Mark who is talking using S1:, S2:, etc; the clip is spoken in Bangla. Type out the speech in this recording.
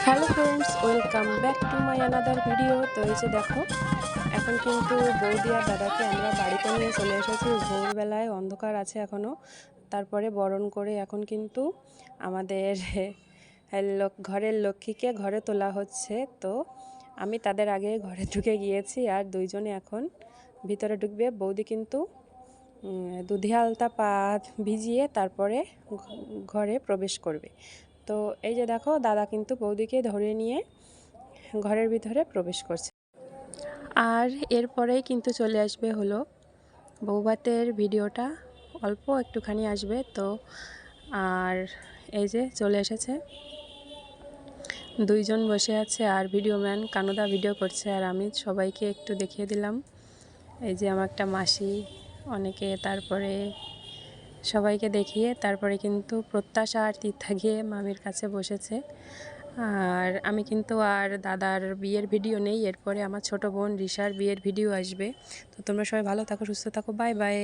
S1: Hello friends, welcome back to my another video. তো এই যে দেখো, এখন কিন্তু বৌদি আর দাদাকে আমরা বাড়িতে নিয়ে চলে এসেছি। ভোরবেলায় অন্ধকার আছে এখনও। তারপরে বরণ করে এখন কিন্তু আমাদের ঘরের লক্ষ্মীকে ঘরে তোলা হচ্ছে। তো আমি তাদের আগে ঘরে ঢুকে গিয়েছি আর দুইজনে এখন ভিতরে ঢুকবে। বৌদি কিন্তু দুধে আলতা পা ভিজিয়ে তারপরে ঘরে প্রবেশ করবে। তো এই যে দেখো, দাদা কিন্তু বৌদিকে ধরে নিয়ে ঘরের ভিতরে প্রবেশ করছে। আর এরপরেই কিন্তু চলে আসবে হলো বৌভাতের ভিডিওটা, অল্প একটুখানি আসবে। তো আর এই যে চলে এসেছে, দুইজন বসে আছে আর ভিডিও ম্যান কানুদা ভিডিও করছে আর আমি সবাইকে একটু দেখিয়ে দিলাম। এই যে আমার একটা মাসি, অনেকে, তারপরে সবাইকে দেখিয়ে তারপরে কিন্তু প্রত্যাশা আর তীর্থা গিয়ে মামির কাছে বসেছে। আর আমি কিন্তু আর দাদার বিয়ের ভিডিও নেই, এরপরে আমার ছোট বোন রিশার বিয়ের ভিডিও আসবে। তো তোমরা সবাই ভালো থাকো, সুস্থ থাকো, বাই বাই।